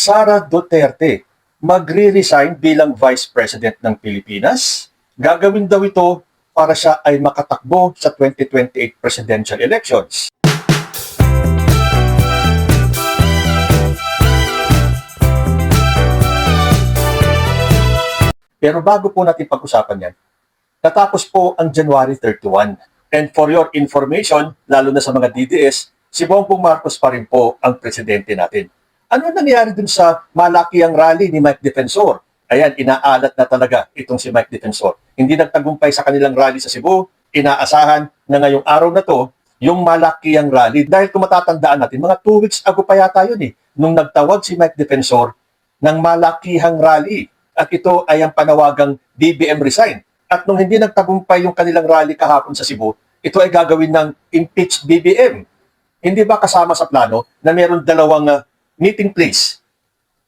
Sara Duterte magre-resign bilang Vice President ng Pilipinas. Gagawin daw ito para siya ay makatakbo sa 2028 presidential elections. Pero bago po natin pag-usapan yan, natapos po ang January 31. And for your information, lalo na sa mga DDS, si Bongbong Marcos pa rin po ang presidente natin. Ano nangyari dun sa malakihang rally ni Mike Defensor? Ayan, inaalat na talaga itong si Mike Defensor. Hindi nagtagumpay sa kanilang rally sa Cebu. Inaasahan na ngayong araw na to, yung malakihang rally. Dahil kung matatandaan natin, mga 2 weeks ago pa yata yun nung nagtawag si Mike Defensor ng malakihang rally. At ito ay ang panawagang BBM resign. At nung hindi nagtagumpay yung kanilang rally kahapon sa Cebu, ito ay gagawin ng impeach BBM. Hindi ba kasama sa plano na meron dalawang meeting place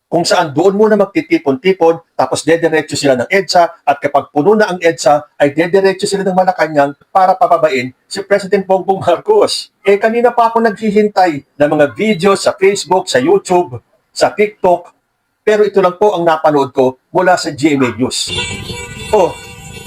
kung saan doon muna magtitipon-tipon, tapos dediretso sila ng EDSA, at kapag puno na ang EDSA, ay dediretso sila ng Malacanang para papabain si President Bongbong Marcos. Kanina pa ako naghihintay ng mga videos sa Facebook, sa YouTube, sa TikTok, pero ito lang po ang napanood ko mula sa GMA News.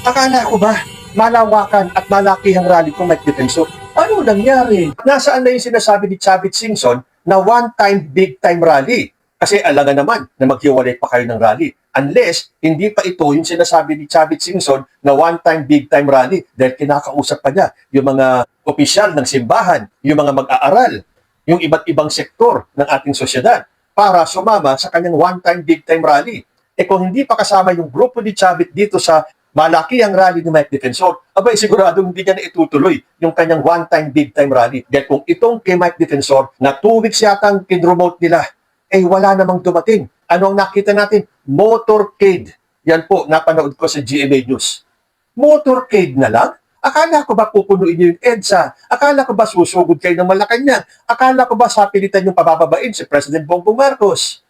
Akala ko ba malawakan at malakihang rally kung Mike Defensor? Ano nangyari? Nasaan na yung sinasabi ni Chavit Singson na one-time, big-time rally? Kasi alangan naman na maghiwalay pa kayo ng rally. Unless, hindi pa ito yung sinasabi ni Chavit Singson na one-time, big-time rally. Dahil kinakausap pa niya yung mga opisyal ng simbahan, yung mga mag-aaral, yung iba't ibang sektor ng ating sosyedad para sumama sa kanyang one-time, big-time rally. Kung hindi pa kasama yung grupo ni Chavit dito sa malaki ang rally ni Mike Defensor, abay sigurado hindi niya na itutuloy yung kanyang one-time, big-time rally. Dahil kung itong kay Mike Defensor na 2 weeks yatang kinromote nila, wala namang dumating. Ano ang nakita natin? Motorcade. Yan po, napanood ko sa GMA News. Motorcade na lang? Akala ko ba pupunuin niyo yung EDSA? Akala ko ba susugod kayo ng Malacanang? Akala ko ba sapilitan yung pabababain si President Bongbong Marcos?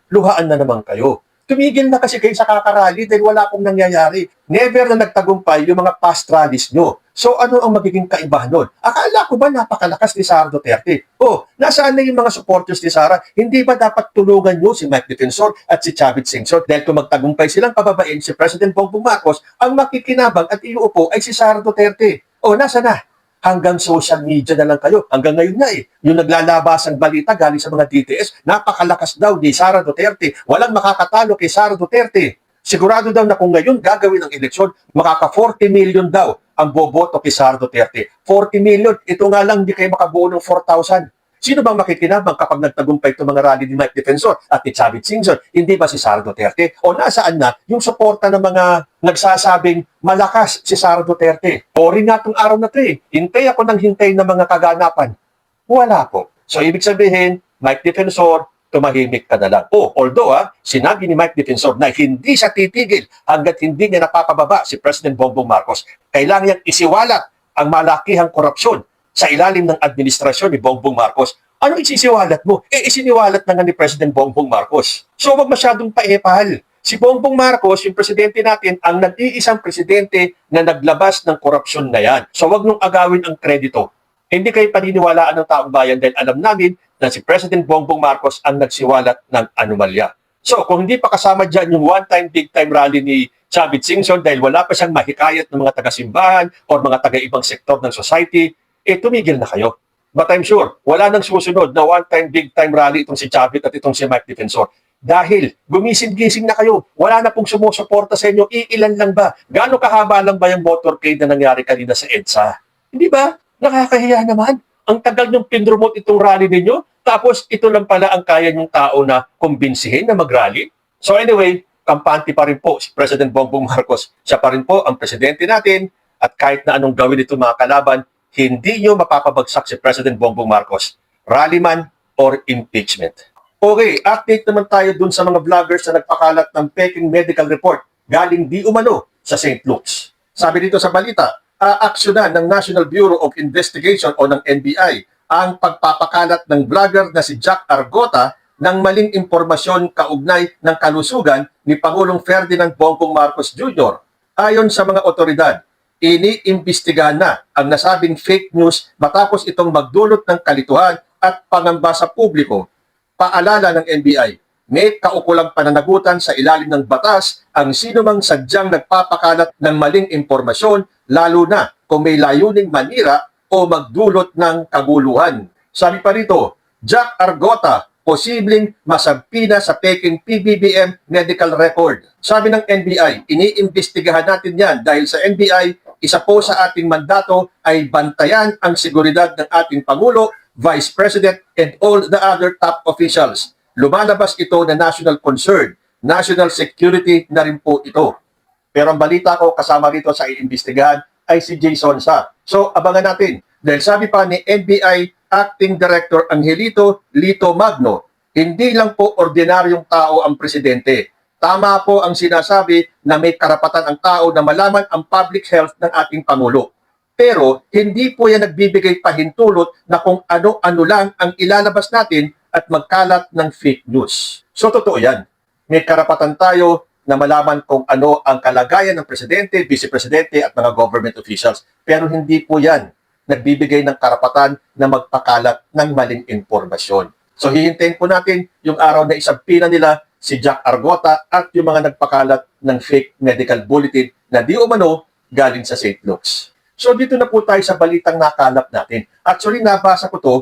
Luhaan na naman kayo. Tumigil na kasi kayo sa kakarally dahil wala pong nangyayari. Never na nagtagumpay yung mga past rallies nyo. So ano ang magiging kaibahan nun? Akala ko ba napakalakas ni Sara Duterte? Nasaan na yung mga supporters ni Sara? Hindi ba dapat tulungan nyo si Mike Defensor at si Chavit Singson? Dahil kung magtagumpay silang pababain si President Bongbong Marcos, ang makikinabang at iuupo ay si Sara Duterte. Nasa na? Hanggang social media na lang kayo. Hanggang ngayon na yung naglalabasang balita galing sa mga DTS, napakalakas daw ni Sara Duterte. Walang makakatalo kay Sara Duterte. Sigurado daw na kung ngayon gagawin ang eleksyon, makaka 40 million daw ang boboto kay Sara Duterte. 40 million, ito nga lang hindi kayo makabuo ng 4,000. Sino bang makikinabang kapag nagtagumpay itong mga rally ni Mike Defensor at ni Chavit Singson? Hindi ba si Sara Duterte? Nasaan na yung suporta ng mga nagsasabing malakas si Sara Duterte? Rin nga itong araw na ito Hintay ako ng hintay ng mga kaganapan. Wala po. So, ibig sabihin, Mike Defensor, tumahimik ka na lang. Although, sinabi ni Mike Defensor na hindi siya titigil hanggat hindi niya napapababa si President Bongbong Marcos. Kailangan niyang isiwalat ang malakihang korupsyon sa ilalim ng administrasyon ni Bongbong Marcos. Ano isisiwalat mo? Isiniwalat na nga ni President Bongbong Marcos. So, wag masyadong paepal. Si Bongbong Marcos, yung presidente natin, ang nag-iisang presidente na naglabas ng korupsyon na yan. So, wag nung agawin ang kredito. Hindi kayo paniniwalaan ng taong bayan dahil alam namin na si President Bongbong Marcos ang nagsiwalat ng anomalya. So, kung hindi pa kasama dyan yung one-time, big-time rally ni Chavit Singson dahil wala pa siyang mahikayat ng mga taga-simbahan o mga taga-ibang sektor ng society, tumigil na kayo. But I'm sure, wala nang susunod na one-time, big-time rally itong si Chavit at itong si Mike Defensor. Dahil gumising-gising na kayo, wala na pong sumusuporta sa inyo, iilan lang ba? Gaano kahaba lang ba yung motorcade na nangyari kanina sa EDSA? Hindi ba? Nakakahiya naman. Ang tagal niyong pinromote itong rally ninyo, tapos ito lang pala ang kaya niyong tao na kumbinsihin na mag-rally. So anyway, kampante pa rin po si President Bongbong Marcos. Siya pa rin po ang presidente natin at kahit na anong gawin ito mga kalaban, hindi nyo mapapabagsak si President Bongbong Marcos. Rally man or impeachment. Okay, update naman tayo dun sa mga vloggers na nagpakalat ng peking medical report galing di umano sa St. Luke's. Sabi dito sa balita, aaksyonan ng National Bureau of Investigation o ng NBI ang pagpapakalat ng vlogger na si Jack Argota ng maling impormasyon kaugnay ng kalusugan ni Pangulong Ferdinand Bongbong Marcos Jr. Ayon sa mga otoridad, iniimbestigahan na ang nasabing fake news matapos itong magdulot ng kalituhan at pangamba sa publiko. Paalala ng NBI, may kaukulang pananagutan sa ilalim ng batas ang sinumang sadyang nagpapakalat ng maling impormasyon, lalo na kung may layuning manira o magdulot ng kaguluhan. Sabi pa rito, Jack Argota, posibleng masampina sa peking PBBM medical record. Sabi ng NBI, iniimbestigahan natin yan dahil sa NBI, isa po sa ating mandato ay bantayan ang seguridad ng ating Pangulo, Vice President, and all the other top officials. Lumalabas ito na national concern, national security na rin po ito. Pero ang balita ko kasama rito sa iimbestigahan ay si Jason Sa. So abangan natin. Dahil sabi pa ni NBI Acting Director Angelito Lito Magno, hindi lang po ordinaryong tao ang presidente. Tama po ang sinasabi na may karapatan ang tao na malaman ang public health ng ating Pangulo. Pero hindi po yan nagbibigay pahintulot na kung ano-ano lang ang ilalabas natin at magkalat ng fake news. So totoo yan. May karapatan tayo na malaman kung ano ang kalagayan ng presidente, vice-presidente at mga government officials. Pero hindi po yan nagbibigay ng karapatan na magpakalat ng maling impormasyon. So hihintayin po natin yung araw na isampina nila si Jack Argota at yung mga nagpakalat ng fake medical bulletin na di umano galing sa St. Luke's. So dito na po tayo sa balitang nakalap natin. Actually, nabasa ko to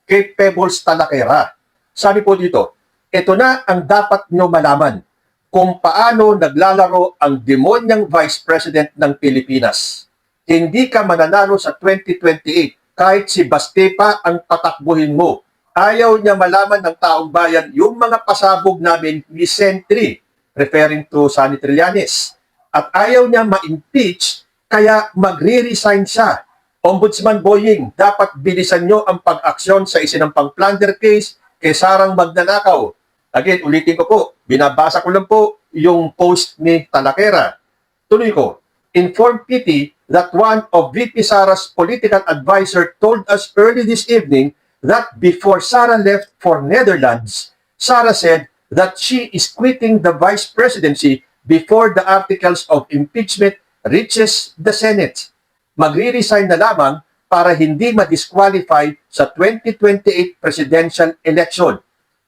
kay Pebbles Talakera. Sabi po dito, ito na ang dapat nyo malaman kung paano naglalaro ang demonyang Vice President ng Pilipinas. Hindi ka mananalo sa 2028 kahit si Baste pa ang patakbuhin mo. Ayaw niya malaman ng taong bayan yung mga pasabog namin ni Sentry, referring to Sonny Trillanes. At ayaw niya ma-impeach, kaya magre-resign siya. Ombudsman Boying, dapat bilisan nyo ang pag-aksyon sa isinampang plunder case kay Sarang Magnanakaw. Again, ulitin ko po, binabasa ko lang po yung post ni Talakera. Tuloy ko, Informed PT that one of VP Sara's political advisor told us early this evening that before Sara left for Netherlands, Sara said that she is quitting the vice presidency before the articles of impeachment reaches the Senate. Magre-resign na lamang para hindi ma-disqualify sa 2028 presidential election.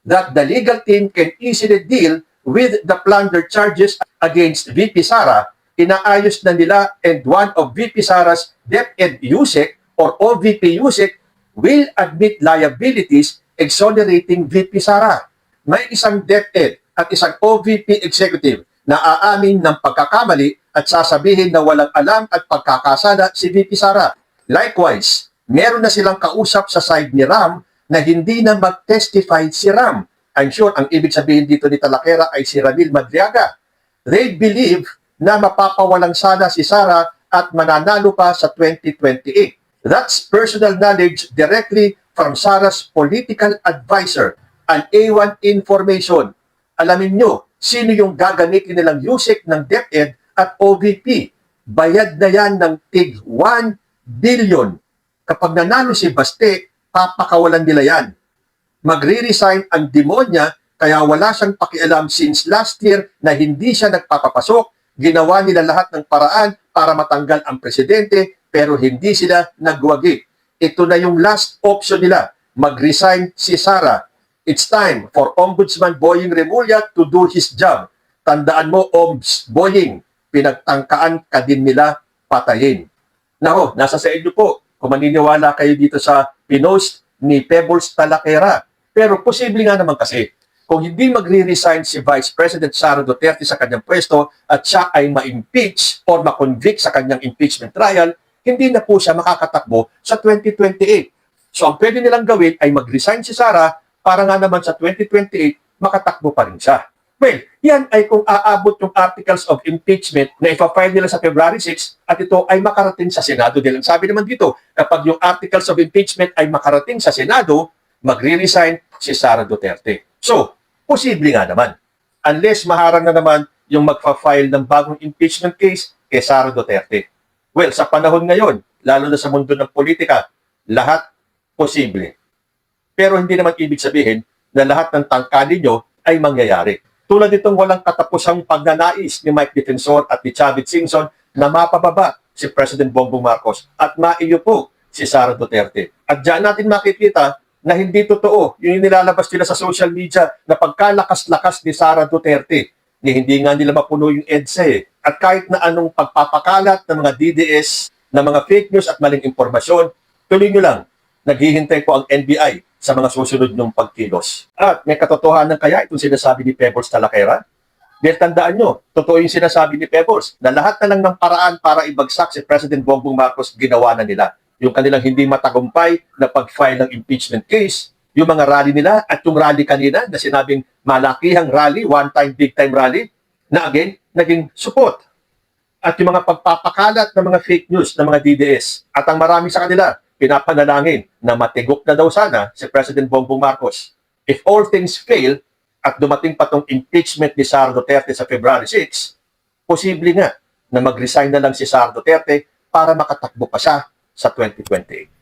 That the legal team can easily deal with the plunder charges against VP Sara, inaayos na nila, and one of VP Sara's DepEd Yusek or OVP Yusek will admit liabilities exonerating VP Sara. May isang DepEd at isang OVP executive na aamin ng pagkakamali at sasabihin na walang alam at pagkakasala si VP Sara. Likewise, meron na silang kausap sa side ni Ram na hindi na mag-testify si Ram. I'm sure ang ibig sabihin dito ni Talakera ay si Ramil Madriaga. They believe na mapapawalang sana si Sara at mananalo pa sa 2028. That's personal knowledge directly from Sara's political advisor, an A1 information. Alamin nyo, sino yung gagamitin nilang Yusek ng DepEd at OVP. Bayad na yan ng tig 1 billion. Kapag nanalo si Baste, papakawalan nila yan. Magre-resign ang demonya, kaya wala siyang pakialam since last year na hindi siya nagpapapasok. Ginawa nila lahat ng paraan para matanggal ang presidente, pero hindi sila nagwagi. Ito na yung last option nila. Mag-resign si Sara. It's time for Ombudsman Boying Remulla to do his job. Tandaan mo, Ombs Boying, pinagtangkaan ka din nila patayin. Nako, nasa sa inyo po kung maniniwala kayo dito sa pinost ni Pebbles Talakera. Pero posible nga naman kasi, kung hindi magre-resign si Vice President Sara Duterte sa kanyang pwesto at siya ay ma-impeach or ma-convict sa kanyang impeachment trial, hindi na po siya makakatakbo sa 2028. So ang pwede nilang gawin ay mag-resign si Sara para nga naman sa 2028 makatakbo pa rin siya. Well, yan ay kung aabot yung articles of impeachment na ipa-file nila sa February 6 at ito ay makarating sa Senado. Dahil sabi naman dito, kapag yung articles of impeachment ay makarating sa Senado, magre-resign si Sara Duterte. So, posible nga naman. Unless maharang na naman yung magpa-file ng bagong impeachment case kay Sara Duterte. Well, sa panahon ngayon, lalo na sa mundo ng politika, lahat posible. Pero hindi naman ibig sabihin na lahat ng tangkali nyo ay mangyayari. Tulad itong walang katapusang pagnanais ni Mike Defensor at ni Chavit Singson na mapababa si President Bongbong Marcos at maiyo po si Sara Duterte. At diyan natin makikita na hindi totoo yung nilalabas nila sa social media na pagkalakas-lakas ni Sara Duterte, ni hindi nga nila mapuno yung EDSA eh. At kahit na anong pagpapakalat ng mga DDS, ng mga fake news at maling impormasyon, tuloy nyo lang, naghihintay po ang NBI sa mga susunod ng pagkilos. At may katotohanan kaya itong sinasabi ni Pebbles Talakera? Dahil tandaan nyo, totoo yung sinasabi ni Pebbles na lahat na lang ng paraan para ibagsak si President Bongbong Marcos ginawa na nila. Yung kanilang hindi matagumpay na pag-file ng impeachment case, yung mga rally nila at yung rally kanina na sinabing malakihang rally, one-time, big-time rally, na again, naging support. At yung mga pagpapakalat ng mga fake news ng mga DDS at ang marami sa kanila, pinapanalangin na matigok na daw sana si President Bongbong Marcos. If all things fail at dumating pa tong impeachment ni Sara Duterte sa February 6, posible nga na mag-resign na lang si Sara Duterte para makatakbo pa siya sa 2028.